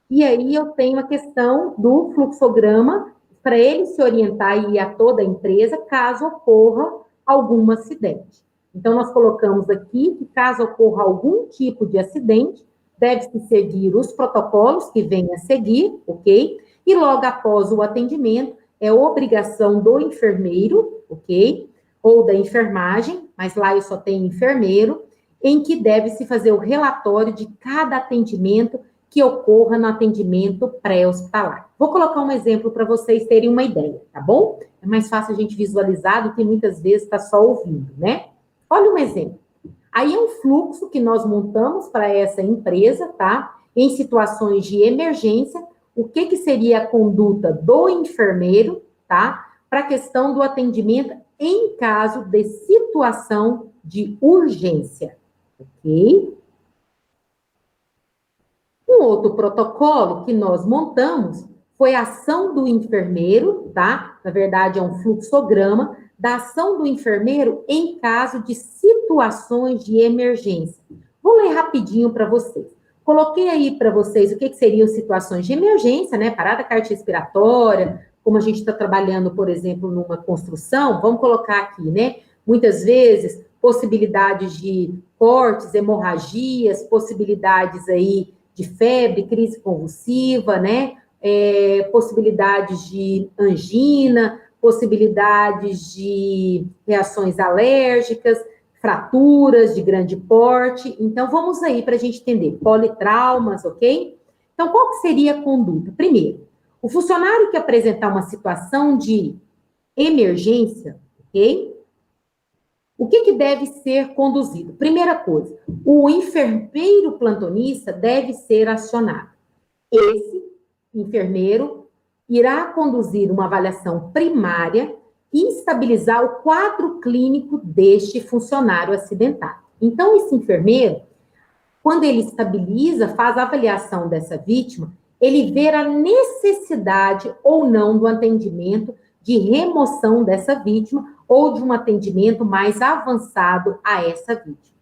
e aí eu tenho a questão do fluxograma para ele se orientar e ir a toda a empresa caso ocorra algum acidente. Então, nós colocamos aqui que caso ocorra algum tipo de acidente, deve-se seguir os protocolos que vêm a seguir, ok? E logo após o atendimento, é obrigação do enfermeiro, ok? Ou da enfermagem, mas lá eu só tenho enfermeiro, em que deve-se fazer o relatório de cada atendimento que ocorra no atendimento pré-hospitalar. Vou colocar um exemplo para vocês terem uma ideia, tá bom? É mais fácil a gente visualizar do que muitas vezes está só ouvindo, né? Olha um exemplo. Aí é um fluxo que nós montamos para essa empresa, tá? Em situações de emergência, o que seria a conduta do enfermeiro, tá? Para a questão do atendimento em caso de situação de urgência, ok? Um outro protocolo que nós montamos foi a ação do enfermeiro, tá? Na verdade, é um fluxograma da ação do enfermeiro em caso de situações de emergência. Vou ler rapidinho para vocês. Coloquei aí para vocês o que seriam situações de emergência, né? Parada cardiorrespiratória, como a gente está trabalhando, por exemplo, numa construção, vamos colocar aqui, né? Muitas vezes, possibilidades de cortes, hemorragias, possibilidades aí de febre, crise convulsiva, né? Possibilidades de angina, possibilidades de reações alérgicas, fraturas de grande porte. Então, vamos aí para a gente entender. Politraumas, ok? Então, qual que seria a conduta? Primeiro, o funcionário que apresentar uma situação de emergência, ok? O que deve ser conduzido? Primeira coisa, o enfermeiro plantonista deve ser acionado. Esse enfermeiro irá conduzir uma avaliação primária e estabilizar o quadro clínico deste funcionário acidentado. Então, esse enfermeiro, quando ele estabiliza, faz a avaliação dessa vítima, ele vê a necessidade ou não do atendimento de remoção dessa vítima ou de um atendimento mais avançado a essa vítima.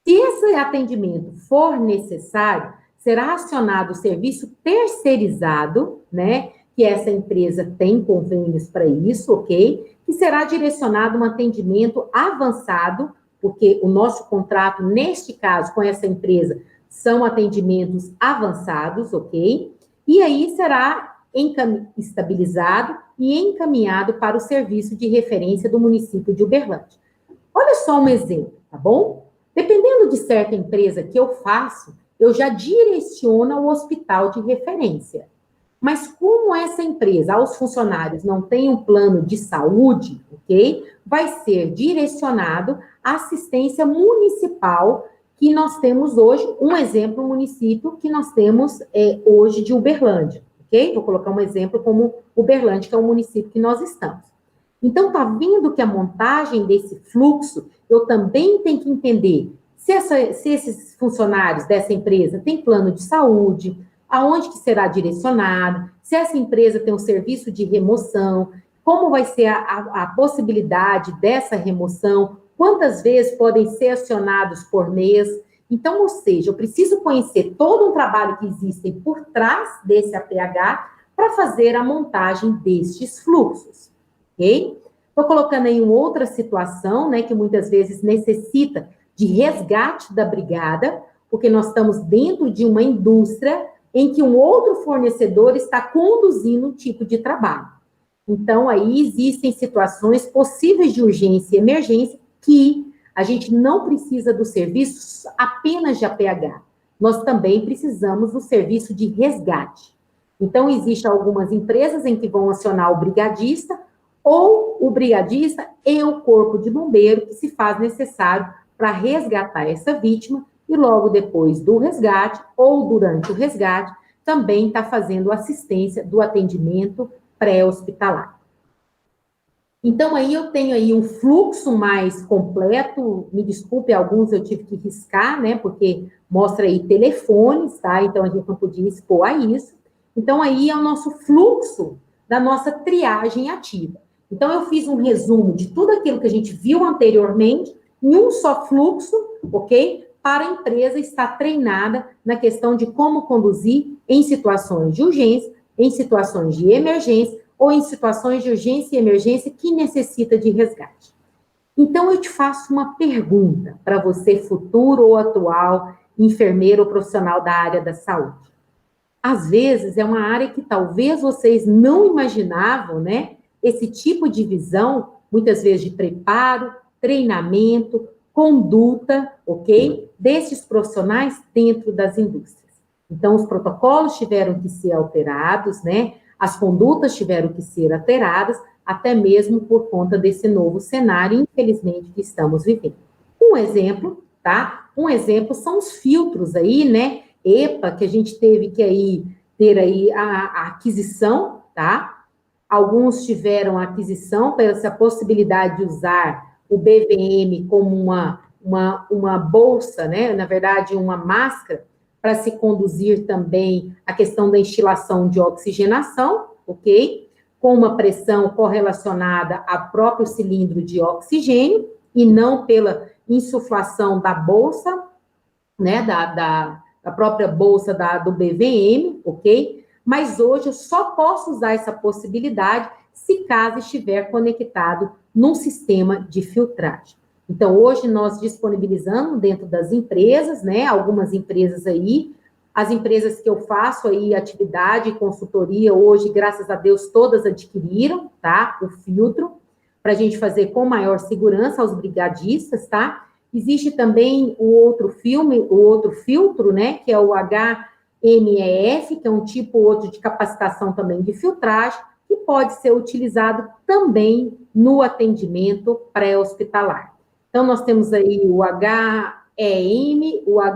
Se esse atendimento for necessário, será acionado o serviço terceirizado, né? Que essa empresa tem convênios para isso, ok? Que será direcionado um atendimento avançado, porque o nosso contrato, neste caso, com essa empresa, são atendimentos avançados, ok? E aí será estabilizado e encaminhado para o serviço de referência do município de Uberlândia. Olha só um exemplo, tá bom? Dependendo de certa empresa que eu faço, eu já direciono ao hospital de referência. Mas como essa empresa, aos funcionários, não tem um plano de saúde, ok? Vai ser direcionado à assistência municipal que nós temos hoje, um exemplo, um município que nós temos hoje de Uberlândia, ok? Vou colocar um exemplo como Uberlândia, que é o município que nós estamos. Então, tá vendo que a montagem desse fluxo, eu também tenho que entender se esses funcionários dessa empresa têm plano de saúde, aonde que será direcionado, se essa empresa tem um serviço de remoção, como vai ser a possibilidade dessa remoção, quantas vezes podem ser acionados por mês. Então, ou seja, eu preciso conhecer todo um trabalho que existe por trás desse APH para fazer a montagem destes fluxos, ok? Estou colocando aí uma outra situação, né, que muitas vezes necessita de resgate da brigada, porque nós estamos dentro de uma indústria em que um outro fornecedor está conduzindo um tipo de trabalho. Então, aí existem situações possíveis de urgência e emergência que a gente não precisa dos serviços apenas de APH. Nós também precisamos do serviço de resgate. Então, existem algumas empresas em que vão acionar o brigadista ou o brigadista e o corpo de bombeiro que se faz necessário para resgatar essa vítima e logo depois do resgate ou durante o resgate também está fazendo assistência do atendimento pré-hospitalar. Então, aí eu tenho aí um fluxo mais completo, me desculpe, alguns eu tive que riscar, né, porque mostra aí telefones, tá? Então, a gente não podia expor a isso. Então, aí é o nosso fluxo da nossa triagem ativa. Então, eu fiz um resumo de tudo aquilo que a gente viu anteriormente em um só fluxo, ok? Para a empresa estar treinada na questão de como conduzir em situações de urgência, em situações de emergência, ou em situações de urgência e emergência que necessita de resgate. Então, eu te faço uma pergunta para você, futuro ou atual enfermeiro ou profissional da área da saúde. Às vezes, é uma área que talvez vocês não imaginavam, né? Esse tipo de visão, muitas vezes de preparo, treinamento, conduta, ok? Desses profissionais dentro das indústrias. Então, os protocolos tiveram que ser alterados, né? As condutas tiveram que ser alteradas, até mesmo por conta desse novo cenário, infelizmente, que estamos vivendo. Um exemplo, tá? Um exemplo são os filtros aí, né? EPA, que a gente teve que aí ter aí a aquisição, tá? Alguns tiveram a aquisição pela essa possibilidade de usar o BVM como uma bolsa, né? Na verdade, uma máscara, para se conduzir também a questão da instilação de oxigenação, ok? Com uma pressão correlacionada ao próprio cilindro de oxigênio e não pela insuflação da bolsa, né, da própria bolsa do BVM, ok? Mas hoje eu só posso usar essa possibilidade se caso estiver conectado num sistema de filtragem. Então, hoje nós disponibilizamos dentro das empresas, né, algumas empresas aí, as empresas que eu faço aí atividade e consultoria hoje, graças a Deus, todas adquiriram, tá, o filtro, para a gente fazer com maior segurança aos brigadistas, tá? Existe também o outro filtro, né, que é o HMEF, que é um tipo outro de capacitação também de filtragem, que pode ser utilizado também no atendimento pré-hospitalar. Então, nós temos aí o HEM, o HME,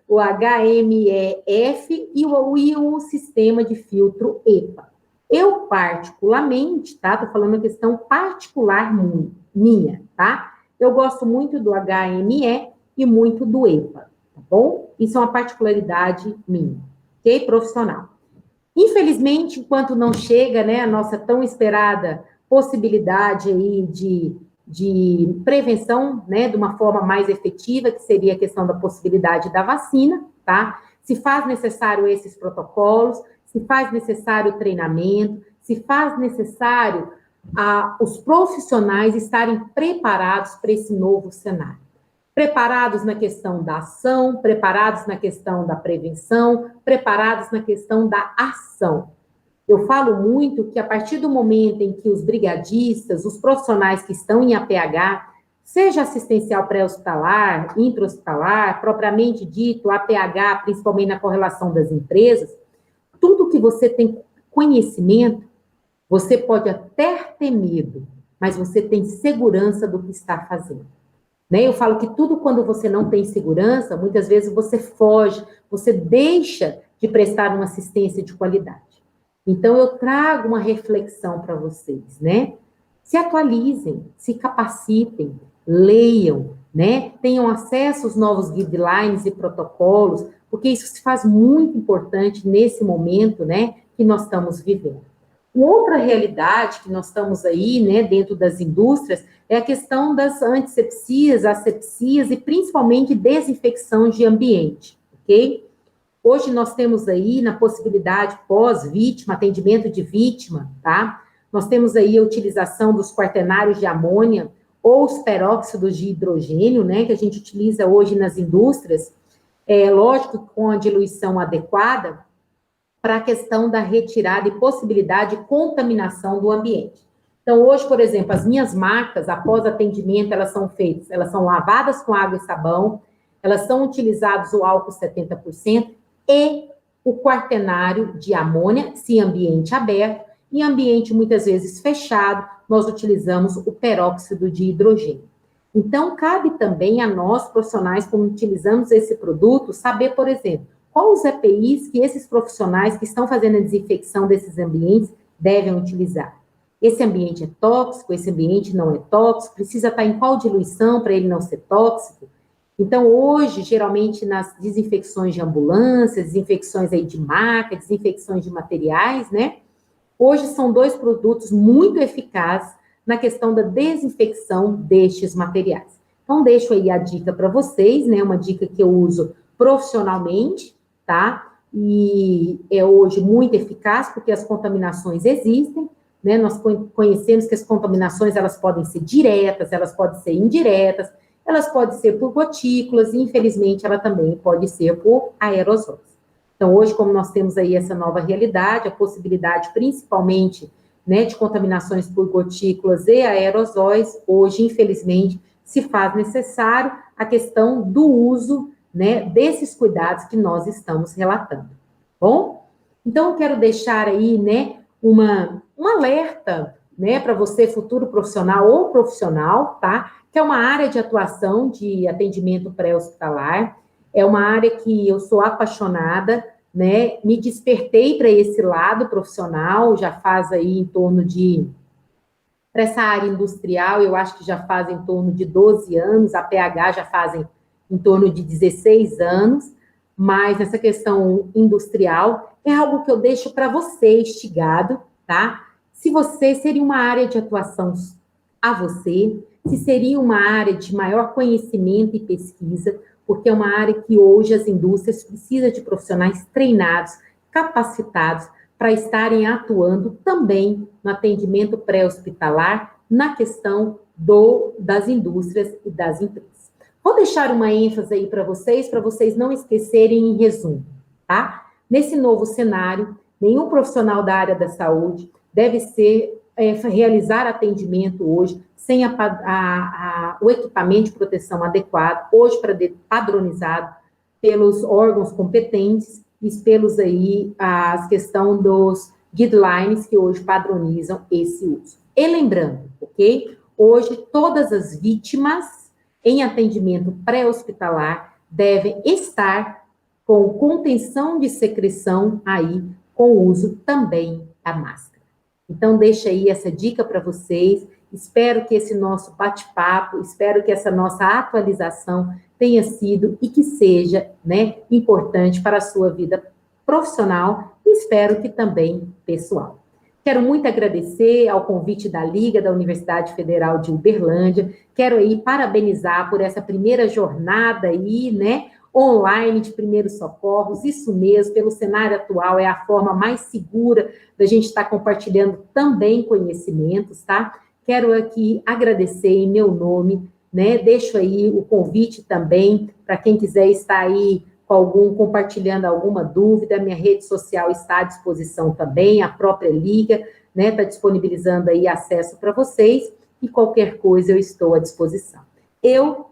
o HMEF e o sistema de filtro EPA. Eu, particularmente, tá? Tô falando uma questão particular minha, tá? Eu gosto muito do HME e muito do EPA, tá bom? Isso é uma particularidade minha, ok? Profissional. Infelizmente, enquanto não chega, né, a nossa tão esperada possibilidade aí de prevenção, né, de uma forma mais efetiva, que seria a questão da possibilidade da vacina, tá? Se faz necessário esses protocolos, se faz necessário treinamento, se faz necessário os profissionais estarem preparados para esse novo cenário. Preparados na questão da ação, preparados na questão da prevenção, preparados na questão da ação. Eu falo muito que a partir do momento em que os brigadistas, os profissionais que estão em APH, seja assistencial pré-hospitalar, intra-hospitalar, propriamente dito, APH, principalmente na correlação das empresas, tudo que você tem conhecimento, você pode até ter medo, mas você tem segurança do que está fazendo. Né? Eu falo que tudo quando você não tem segurança, muitas vezes você foge, você deixa de prestar uma assistência de qualidade. Então, eu trago uma reflexão para vocês, né? Se atualizem, se capacitem, leiam, né? Tenham acesso aos novos guidelines e protocolos, porque isso se faz muito importante nesse momento, né, que nós estamos vivendo. Uma outra realidade que nós estamos aí, né, dentro das indústrias, é a questão das antissepsias, asepsias e principalmente desinfecção de ambiente, ok? Hoje nós temos aí, na possibilidade pós-vítima, atendimento de vítima, tá? Nós temos aí a utilização dos quaternários de amônia ou os peróxidos de hidrogênio, né, que a gente utiliza hoje nas indústrias, lógico, com a diluição adequada, para a questão da retirada e possibilidade de contaminação do ambiente. Então, hoje, por exemplo, as minhas macas, após atendimento, elas são lavadas com água e sabão, elas são utilizados o álcool 70% e o quaternário de amônia, se ambiente aberto, em ambiente muitas vezes fechado, nós utilizamos o peróxido de hidrogênio. Então, cabe também a nós, profissionais, como utilizamos esse produto, saber, por exemplo, quais os EPIs que esses profissionais que estão fazendo a desinfecção desses ambientes devem utilizar. Esse ambiente é tóxico, esse ambiente não é tóxico, precisa estar em qual diluição para ele não ser tóxico. Então, hoje, geralmente, nas desinfecções de ambulâncias, desinfecções aí de maca, desinfecções de materiais, né? Hoje são dois produtos muito eficazes na questão da desinfecção destes materiais. Então, deixo aí a dica para vocês, né? Uma dica que eu uso profissionalmente, tá? E é hoje muito eficaz, porque as contaminações existem, né? Nós conhecemos que as contaminações, elas podem ser diretas, elas podem ser indiretas, elas podem ser por gotículas, e infelizmente ela também pode ser por aerosóis. Então, hoje, como nós temos aí essa nova realidade, a possibilidade principalmente, né, de contaminações por gotículas e aerosóis, hoje, infelizmente, se faz necessário a questão do uso, né, desses cuidados que nós estamos relatando. Bom? Então, eu quero deixar aí, né, um alerta, né, para você, futuro profissional ou profissional, tá? Que é uma área de atuação de atendimento pré-hospitalar, é uma área que eu sou apaixonada, né? Me despertei para esse lado profissional, já faz aí em torno de, para essa área industrial, eu acho que já faz em torno de 12 anos, a PH já fazem em torno de 16 anos, mas essa questão industrial é algo que eu deixo para você instigado, tá? Se você seria uma área de atuação a você, se seria uma área de maior conhecimento e pesquisa, porque é uma área que hoje as indústrias precisam de profissionais treinados, capacitados, para estarem atuando também no atendimento pré-hospitalar, na questão das indústrias e das empresas. Vou deixar uma ênfase aí para vocês não esquecerem em resumo, tá? Nesse novo cenário, nenhum profissional da área da saúde deve realizar atendimento hoje sem o equipamento de proteção adequado, hoje padronizado pelos órgãos competentes e pelos aí as questão dos guidelines que hoje padronizam esse uso. E lembrando, ok? Hoje todas as vítimas em atendimento pré-hospitalar devem estar com contenção de secreção aí, com o uso também da máscara. Então, deixa aí essa dica para vocês. Espero que esse nosso bate-papo, espero que essa nossa atualização tenha sido e que seja, né, importante para a sua vida profissional e espero que também pessoal. Quero muito agradecer ao convite da Liga da Universidade Federal de Uberlândia. Quero aí parabenizar por essa primeira jornada aí, né, online de primeiros socorros. Isso mesmo, pelo cenário atual, é a forma mais segura da gente estar compartilhando também conhecimentos, tá? Quero aqui agradecer em meu nome, né? Deixo aí o convite também para quem quiser estar aí compartilhando alguma dúvida, minha rede social está à disposição também, a própria Liga, né, está disponibilizando aí acesso para vocês, e qualquer coisa eu estou à disposição. Eu,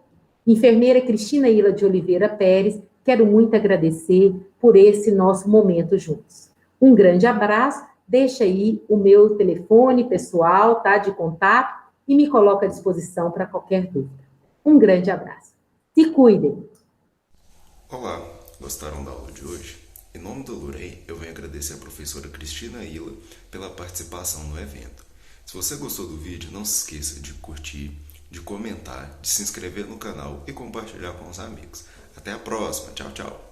enfermeira Cristina Ila de Oliveira Pérez, quero muito agradecer por esse nosso momento juntos. Um grande abraço, deixa aí o meu telefone pessoal, tá, de contato, e me coloco à disposição para qualquer dúvida. Um grande abraço. Se cuidem! Olá, gostaram da aula de hoje? Em nome do Lurei, eu venho agradecer a professora Cristina Ila pela participação no evento. Se você gostou do vídeo, não se esqueça de curtir, de comentar, de se inscrever no canal e compartilhar com os amigos. Até a próxima, tchau, tchau!